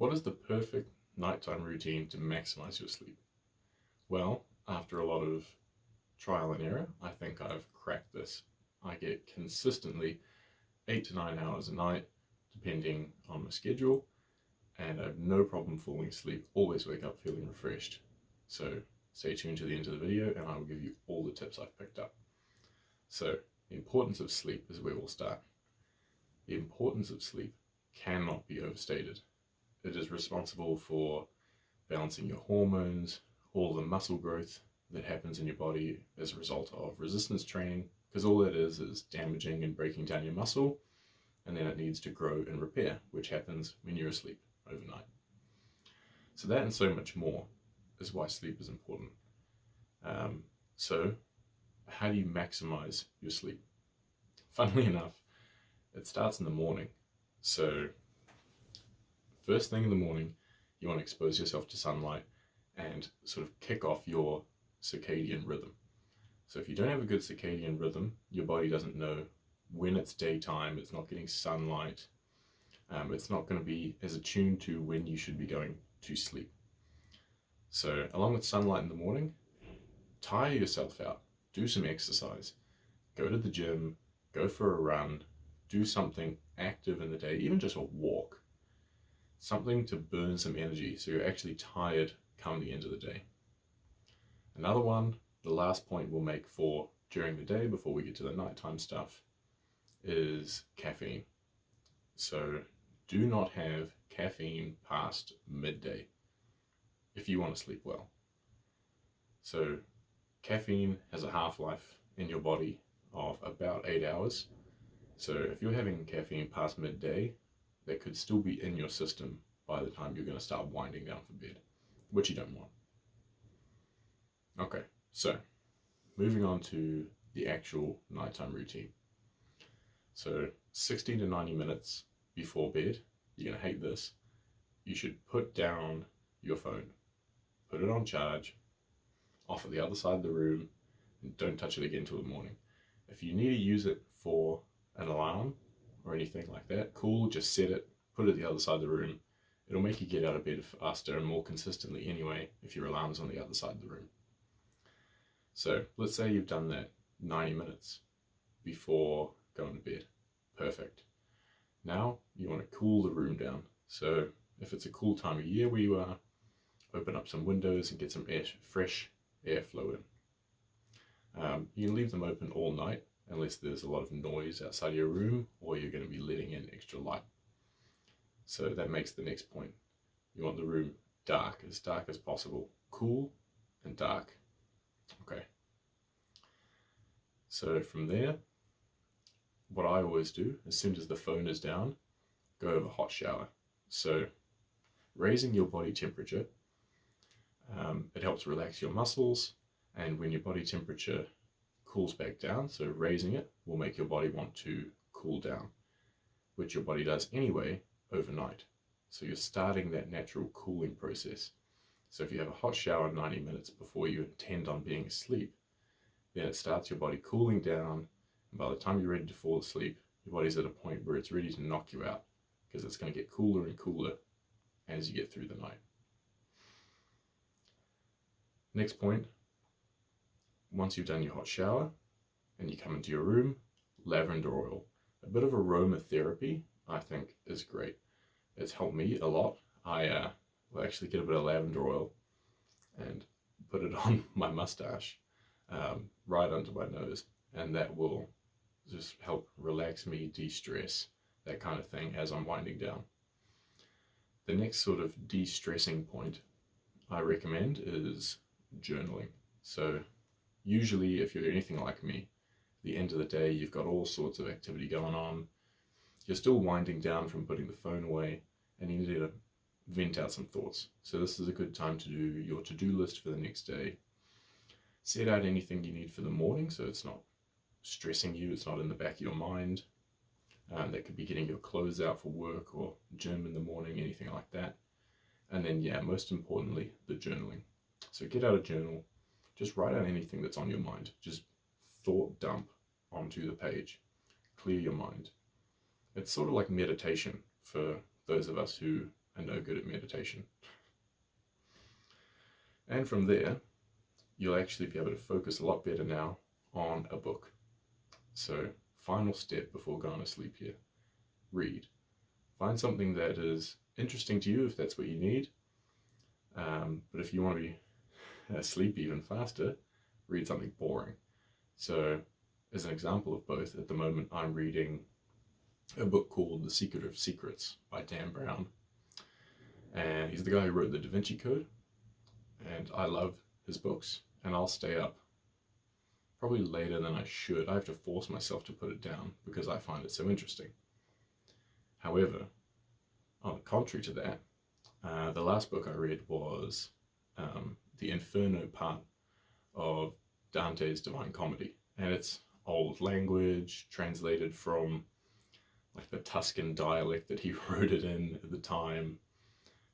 What is the perfect nighttime routine to maximize your sleep? Well, after a lot of trial and error, I think I've cracked this. I get consistently 8 to 9 hours a night, depending on my schedule, and I have no problem falling asleep, always wake up feeling refreshed. So stay tuned to the end of the video and I will give you all the tips I've picked up. So the importance of sleep is where we'll start. The importance of sleep cannot be overstated. It is responsible for balancing your hormones, all the muscle growth that happens in your body as a result of resistance training, because all that is damaging and breaking down your muscle, and then it needs to grow and repair, which happens when you're asleep overnight. So that and so much more is why sleep is important. So how do you maximize your sleep? Funnily enough, it starts in the morning. So first thing in the morning, you want to expose yourself to sunlight and sort of kick off your circadian rhythm. So if you don't have a good circadian rhythm, your body doesn't know when it's daytime, it's not getting sunlight, it's not going to be as attuned to when you should be going to sleep. So along with sunlight in the morning, tire yourself out, do some exercise, go to the gym, go for a run, do something active in the day, even just a walk, something to burn some energy so you're actually tired come the end of the day. Another one, the last point we'll make for during the day before we get to the nighttime stuff, is caffeine. So do not have caffeine past midday if you want to sleep well. So caffeine has a half-life in your body of about 8 hours. So if you're having caffeine past midday, that could still be in your system by the time you're going to start winding down for bed, which you don't want. Okay, so moving on to the actual nighttime routine. So 60 to 90 minutes before bed, you're going to hate this, you should put down your phone, put it on charge, off at the other side of the room, and don't touch it again till the morning. If you need to use it for an alarm or anything like that, cool, just set it, put it at the other side of the room. It'll make you get out of bed faster and more consistently anyway if your alarm's on the other side of the room. So let's say you've done that 90 minutes before going to bed. Perfect. Now you want to cool the room down. So if it's a cool time of year where you are, open up some windows and get some fresh airflow in. You can leave them open all night unless there's a lot of noise outside your room or you're going to be letting in extra light. So that makes the next point. You want the room dark as possible. Cool and dark. Okay. So from there, what I always do, as soon as the phone is down, go have a hot shower. So raising your body temperature, it helps relax your muscles, and when your body temperature cools back down, so raising it will make your body want to cool down, which your body does anyway overnight. So you're starting that natural cooling process. So if you have a hot shower 90 minutes before you intend on being asleep, then it starts your body cooling down, and by the time you're ready to fall asleep, your body's at a point where it's ready to knock you out, because it's going to get cooler and cooler as you get through the night. Next point, once you've done your hot shower and you come into your room, lavender oil. A bit of aromatherapy, I think, is great. It's helped me a lot. I will actually get a bit of lavender oil and put it on my mustache, right under my nose, and that will just help relax me, de-stress, that kind of thing as I'm winding down. The next sort of de-stressing point I recommend is journaling. So usually if you're anything like me, at the end of the day you've got all sorts of activity going on, you're still winding down from putting the phone away, and you need to vent out some thoughts. So this is a good time to do your to-do list for the next day. Set out anything you need for the morning so it's not stressing you, it's not in the back of your mind. That could be getting your clothes out for work or gym in the morning, anything like that. And then, yeah, most importantly, the journaling. So get out a journal, just write out anything that's on your mind. Just thought dump onto the page, clear your mind. It's sort of like meditation for those of us who and no good at meditation. And from there, you'll actually be able to focus a lot better now on a book. So, final step before going to sleep here, read. Find something that is interesting to you if that's what you need. But if you want to be asleep even faster, read something boring. So, as an example of both, at the moment I'm reading a book called The Secret of Secrets by Dan Brown. And he's the guy who wrote the Da Vinci Code. And I love his books, and I'll stay up probably later than I should. I have to force myself to put it down because I find it so interesting. However, on the contrary to that, the last book I read was the Inferno part of Dante's Divine Comedy, and it's old language translated from like the Tuscan dialect that he wrote it in at the time.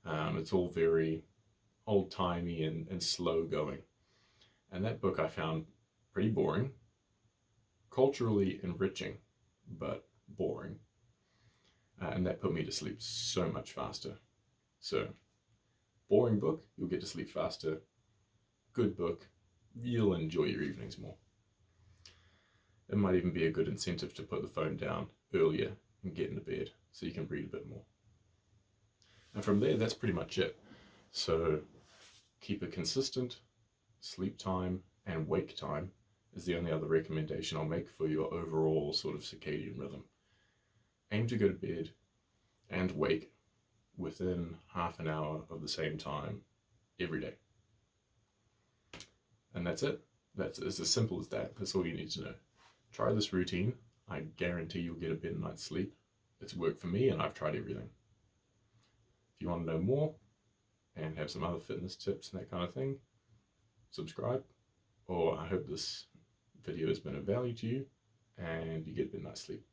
It's all very old-timey and slow going, and that book I found pretty boring, culturally enriching, but boring. And that put me to sleep so much faster. So, boring book, you'll get to sleep faster. Good book, you'll enjoy your evenings more. It might even be a good incentive to put the phone down earlier and get into bed so you can read a bit more. And from there, that's pretty much it. So, keep a consistent sleep time and wake time is the only other recommendation I'll make for your overall sort of circadian rhythm. Aim to go to bed and wake within half an hour of the same time every day. And that's it. It's as simple as that. That's all you need to know. Try this routine. I guarantee you'll get a better night's sleep. It's worked for me and I've tried everything. If you want to know more and have some other fitness tips and that kind of thing, subscribe. Or I hope this video has been of value to you and you get a good night's sleep.